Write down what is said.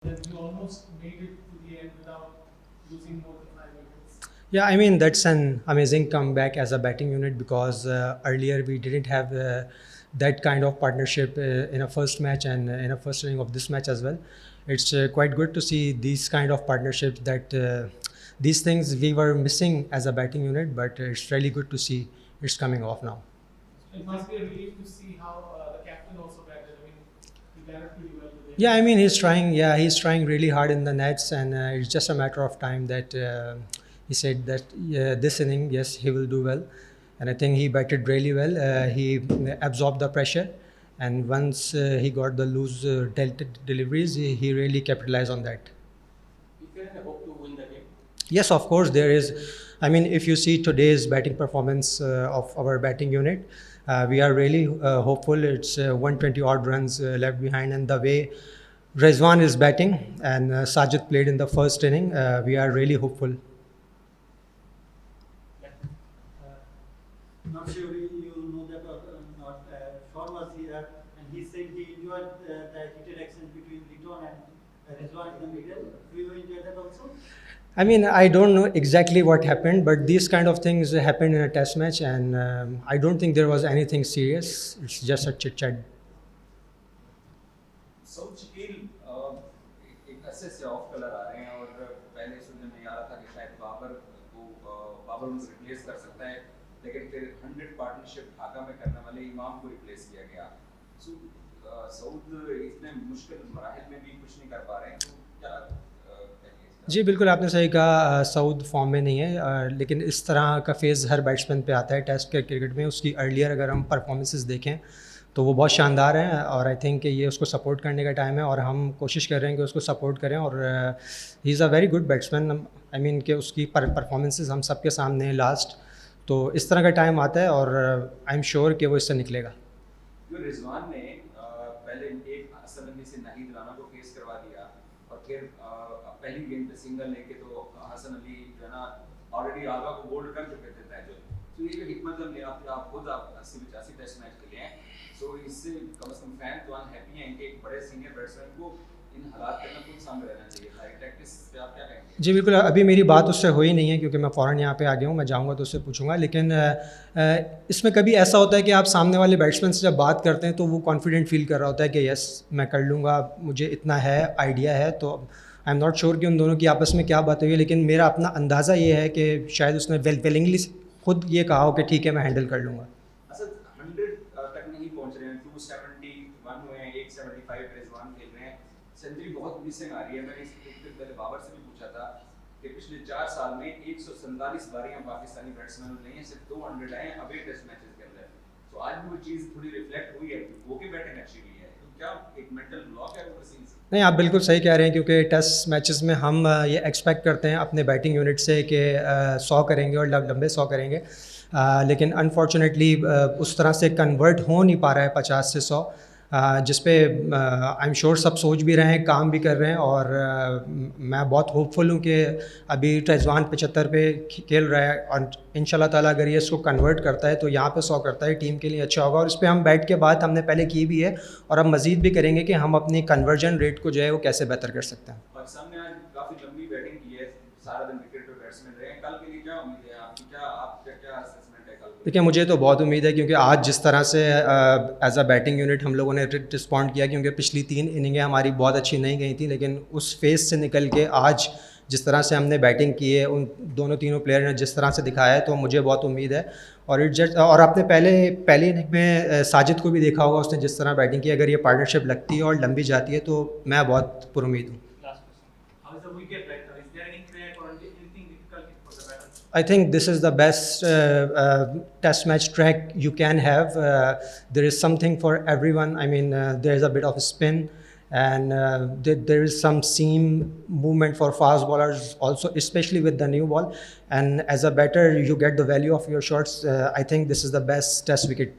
Then you almost made it to the end without losing more than 5 wickets. Yeah, I mean, that's an amazing comeback as a batting unit because earlier we didn't have that kind of partnership in a first match and in a first inning of this match as well. It's quite good to see these kind of partnerships that these things we were missing as a batting unit, but it's really good to see it's coming off now. It must be a relief to see how the captain also batted. I mean, he batted pretty well today. Yeah, I mean he's trying. Yeah, he's trying really hard in the nets, and it's just a matter of time that he said that this inning, yes, he will do well, and I think he batted really well. He absorbed the pressure, and once he got the loose deliveries, he really capitalized on that. You can hope to win the game. Yes, of course, there is. I mean, if you see today's batting performance of our batting unit, we are really hopeful. It's 120 odd runs left behind, and the way Rezwan is batting and Sajid played in the first inning, we are really hopeful. Not sure you know that or not. Sean was here and he said he enjoyed the heated exchange between Liton and Rizwan in the middle. Do you enjoy that also? I mean, I don't know exactly what happened, but these kind of things happen in a test match, and I don't think there was anything serious. It's just a chit chat. Saud Shakeel एक ऐसे से of colour आ रहे हैं और पहले सुनने में आ रहा था कि शायद बाबर उनको रिप्लेस कर सकता है, लेकिन फिर 100 पार्टनरशिप ढाका में करने वाले इमाम को रिप्लेस किया गया। सो सऊद इतने मुश्किल मराहल में भी कुछ नहीं कर पा रहे हैं, तो क्या कहेंगे इसका? जी बिल्कुल, आपने सही कहा। सऊद फॉर्म में नहीं है, लेकिन इस तरह का फेज़ हर बैट्समैन पे आता है टेस्ट के क्रिकेट में। उसकी अर्लियर अगर हम परफॉर्मेंसेस देखें तो वो बहुत शानदार हैं, और आई थिंक कि ये उसको सपोर्ट करने का टाइम है, और हम कोशिश कर रहे हैं कि उसको सपोर्ट करें। और he is a very good batsman. I mean कि उसकी परफॉर्मेंसेस हम सबके सामने हैं लास्ट, तो इस तरह का टाइम आता है, और आई एम श्योर कि वो इससे निकलेगा। जो रिजवान ने पहले एक हसन अली से नाहिद राना को फेस करवा दिया, और फिर पहली गेंद पे सिंगल लेके तो हसन अली जो है ना ऑलरेडी आगा को बोल्ड कर चुके थे तय। तो ये जो हिकमत अमली आप खुद 80-85 टेस्ट मैच खेले हैं, तो इससे कम से कम फैन तो अनहैप्पी हैं कि एक बड़े सीनियर बैट्समैन को इन हालात के अंदर खुद सामने रहना चाहिए था। टैक्टिस पे आप क्या कहेंगे? जी बिल्कुल, अभी मेरी बात उससे हुई नहीं है क्योंकि मैं फ़ौरन यहाँ पे आ गया हूँ। मैं जाऊँगा तो उससे पूछूंगा, लेकिन इसमें कभी ऐसा होता है कि आप सामने वाले बैट्समैन से जब बात करते हैं तो वो कॉन्फिडेंट फील कर रहा होता है कि यस मैं कर लूँगा, मुझे इतना है आइडिया है। तो आई एम नॉट श्योर कि उन दोनों की आपस में क्या बात हुई है, लेकिन मेरा अपना अंदाज़ा ये है कि शायद उसने विलिंगली खुद ये कहा हो कि ठीक है मैं हैंडल कर लूँगा। असद 100 तक नहीं पहुंच रहे हैं, 271 हुए हैं, 175 रिजवान खेल रहे हैं, सेंचुरी बहुत मिसिंग आ रही है। मैंने इससे पहले बाबर से भी पूछा था कि पिछले 4 साल में 147 बारियां पाकिस्तानी बैट्समैनों ने ली हैं, सिर्फ 200 आए हैं अवे टेस्ट मैचेस के अंदर। तो आज भी वो चीज़ थोड़ी रिफ्लेक्ट हुई है, वो की बैटिंग अच्छी हुई है, तो क्या एक मेंटल ब्लॉक है ओवरसीज? नहीं, आप बिल्कुल सही कह रहे हैं, क्योंकि टेस्ट मैचेस में हम ये एक्सपेक्ट करते हैं अपने बैटिंग यूनिट से कि 100 करेंगे और लंबे 100 करेंगे, लेकिन अनफॉर्चुनेटली उस तरह से कन्वर्ट हो नहीं पा रहा है 50 से 100, जिस पे आई एम श्योर सब सोच भी रहे हैं, काम भी कर रहे हैं। और मैं बहुत होपफुल हूँ कि अभी रिजवान 75 पे खेल रहा है, और इंशाल्लाह ताला अगर ये इसको कन्वर्ट करता है तो यहाँ पे 100 करता है, टीम के लिए अच्छा होगा। और इस पर हम बैठ के बात हमने पहले की भी है, और अब मज़ीद भी करेंगे कि हम अपनी कन्वर्जन रेट को जो है वो कैसे बेहतर कर सकते हैं। पाकिस्तान ने आज काफी लंबी बैटिंग की है, सारा दिन विकेट पे बैट्समैन रहे हैं। कल के लिए क्या उम्मीद है आपकी? क्या असेसमेंट है कल को? देखिए, मुझे तो बहुत उम्मीद है, क्योंकि आज जिस तरह से एज अ बैटिंग यूनिट हम लोगों ने रिस्पॉन्ड किया, क्योंकि पिछली 3 इनिंगें हमारी बहुत अच्छी नहीं गई थी, लेकिन उस फेज़ से निकल के आज जिस तरह से हमने बैटिंग की है, उन तीनों प्लेयर ने जिस तरह से दिखाया है, तो मुझे बहुत उम्मीद है। और आपने पहले इनिंग में साजिद को भी देखा होगा, उसने जिस तरह बैटिंग की, अगर ये पार्टनरशिप लगती है और लंबी जाती है तो मैं बहुत पुरुमीद हूँ। Last question. How is the wicket right now? Is there any crack or anything difficult for the batters? I think this is the best test match track you can have. There is something for everyone. I mean, there is a bit of a spin, and there is some seam movement for fast bowlers also, especially with the new ball. And as a batter, you get the value of your shots. I think this is the best test wicket